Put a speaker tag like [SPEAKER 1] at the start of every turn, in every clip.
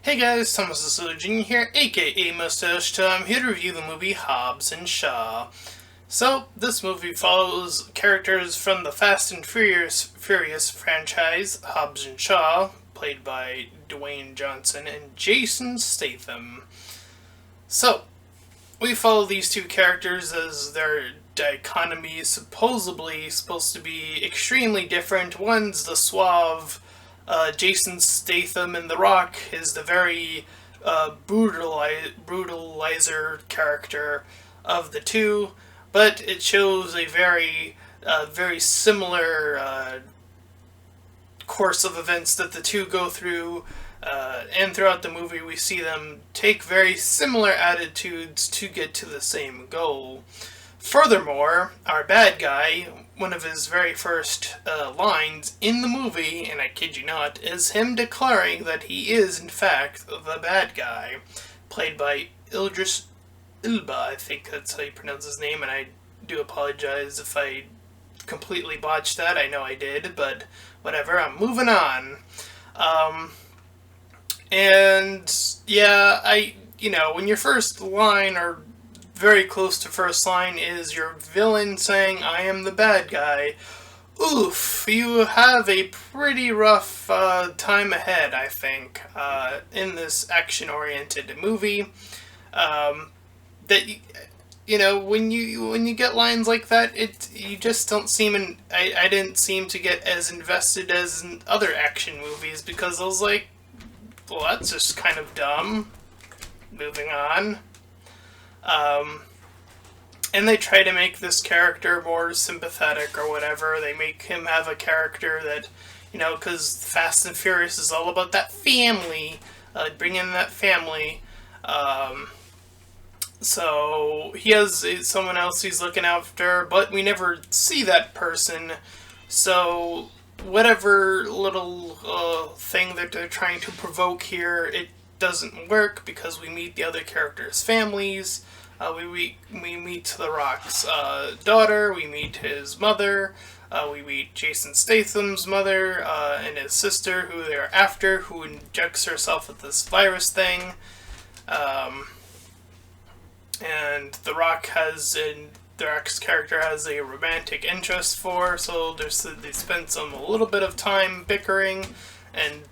[SPEAKER 1] Hey guys, Thomas the Surgeon here, aka Mustached. I'm here to review the movie Hobbs and Shaw. So, this movie follows characters from the Fast and Furious franchise, Hobbs and Shaw, played by Dwayne Johnson and Jason Statham. So, we follow these two characters as their dichotomy is supposedly supposed to be extremely different. One's the suave Jason Statham, and The Rock is the very brutalizer character of the two, but it shows a very similar course of events that the two go through, and throughout the movie we see them take very similar attitudes to get to the same goal. Furthermore, our bad guy, one of his very first lines in the movie, and I kid you not, is him declaring that he is, in fact, the bad guy, played by Idris Elba. I think that's how you pronounce his name, and I do apologize if I completely botched that. I know I did, but whatever, I'm moving on. And, yeah, when your first line, or very close to first line, is your villain saying, "I am the bad guy," oof, you have a pretty rough time ahead, I think, in this action-oriented movie. When you get lines like that, you just don't seem, I didn't seem to get as invested as in other action movies, because I was like, well, that's just kind of dumb. Moving on. And they try to make this character more sympathetic or whatever. They make him have a character that, because Fast and Furious is all about that family, bring in that family. So he has someone else he's looking after, but we never see that person. So whatever little thing that they're trying to provoke here, it doesn't work because we meet the other characters' families. We meet The Rock's daughter, we meet his mother, we meet Jason Statham's mother and his sister, who they're after, who injects herself with this virus thing. And The Rock's character has a romantic interest for, so they spend a little bit of time bickering, and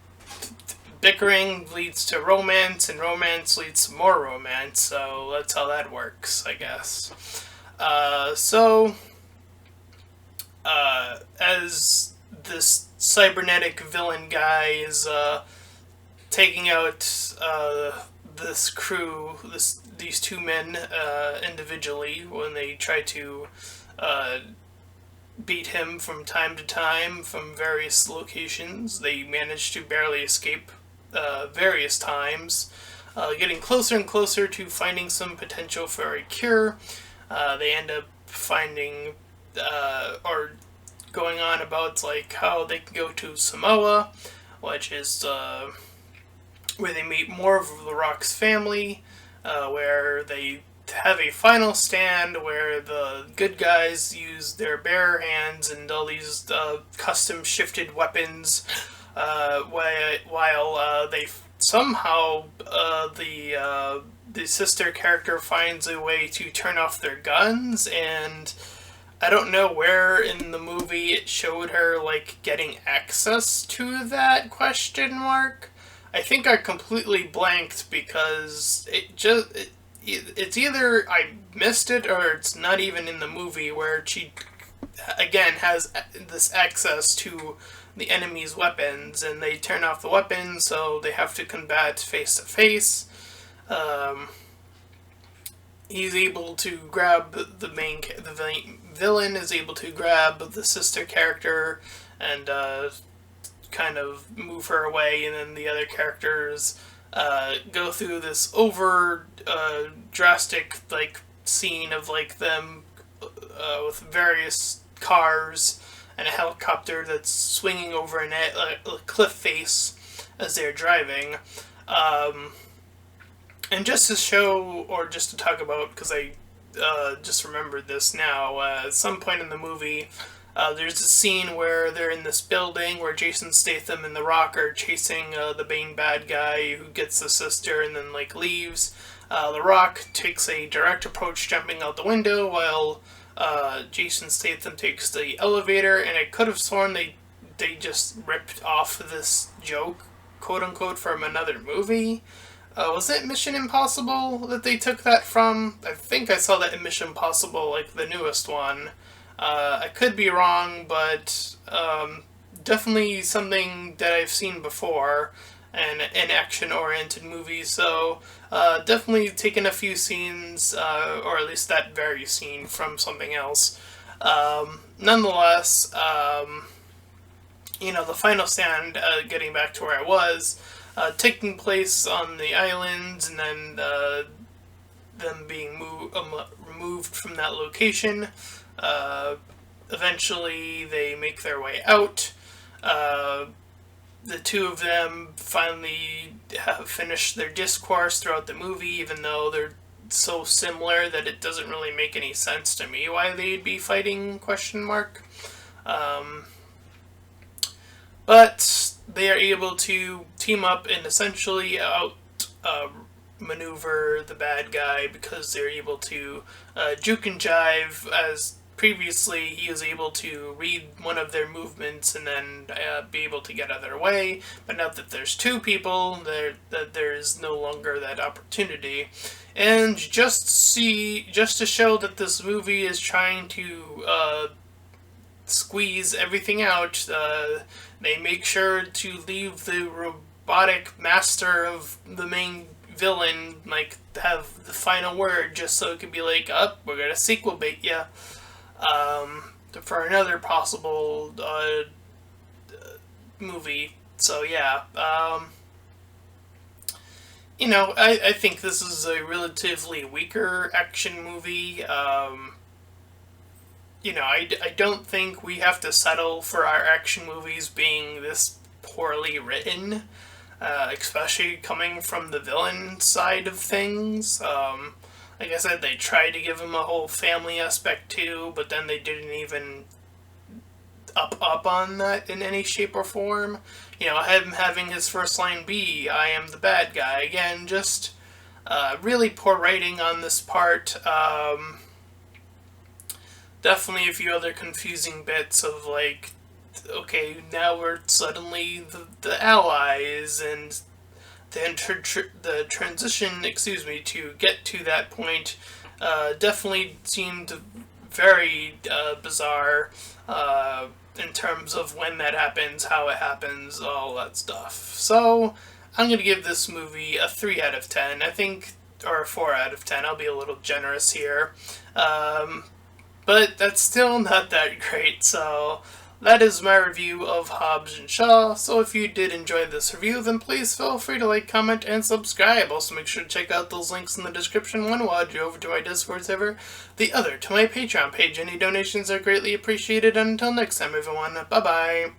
[SPEAKER 1] bickering leads to romance, and romance leads to more romance, so that's how that works, I guess. As this cybernetic villain guy is taking out this crew, these two men individually, when they try to beat him from time to time from various locations, they manage to barely escape various times, getting closer and closer to finding some potential for a cure. They end up finding, or going on about, like, how they can go to Samoa, which is where they meet more of The Rock's family, where they have a final stand where the good guys use their bare hands and all these custom shifted weapons, while they somehow the sister character finds a way to turn off their guns, and I don't know where in the movie it showed her, like, getting access to that, question mark. I think I completely blanked because it's either I missed it or it's not even in the movie, where she again has this access to the enemy's weapons, and they turn off the weapons, so they have to combat face to face. He's able to grab the villain is able to grab the sister character and kind of move her away, and then the other characters go through this drastic, like, scene of, like, them with various cars and a helicopter that's swinging over a cliff face as they're driving. And just to show, or just to talk about, because I just remembered this now, at some point in the movie, There's a scene where they're in this building where Jason Statham and The Rock are chasing the main bad guy who gets the sister and then like leaves. The Rock takes a direct approach jumping out the window while Jason Statham takes the elevator, and I could have sworn they just ripped off this joke, quote unquote, from another movie. Was it Mission Impossible that they took that from? I think I saw that in Mission Impossible, like the newest one. I could be wrong, but definitely something that I've seen before and in action-oriented movies. So definitely taken a few scenes, or at least that very scene, from something else. Nonetheless, the final stand, getting back to where I was, taking place on the island, and then them being removed from that location. Eventually, they make their way out. The two of them finally have finished their discourse throughout the movie, even though they're so similar that it doesn't really make any sense to me why they'd be fighting, question mark. But they are able to team up and essentially maneuver the bad guy because they're able to juke and jive. As previously he was able to read one of their movements and then be able to get out of their way, but now that there's two people, there is no longer that opportunity. And just to show that this movie is trying to squeeze everything out, they make sure to leave the robotic master of the main villain, like, have the final word, just so it could be like, we're gonna sequel bait ya, for another possible movie. So yeah, I think this is a relatively weaker action movie. I don't think we have to settle for our action movies being this poorly written, especially coming from the villain side of things. Like I said, they tried to give him a whole family aspect too, but then they didn't even up on that in any shape or form. Him having his first line be, "I am the bad guy." Again, just really poor writing on this part. Definitely a few other confusing bits of like, okay, now we're suddenly the allies, and the transition, to get to that point definitely seemed very bizarre in terms of when that happens, how it happens, all that stuff. So I'm going to give this movie a 3 out of 10, I think, or a 4 out of 10. I'll be a little generous here. But that's still not that great, so that is my review of Hobbs and Shaw. So if you did enjoy this review, then please feel free to like, comment, and subscribe. Also make sure to check out those links in the description. One will add you over to my Discord server, the other to my Patreon page. Any donations are greatly appreciated, and until next time everyone, bye bye!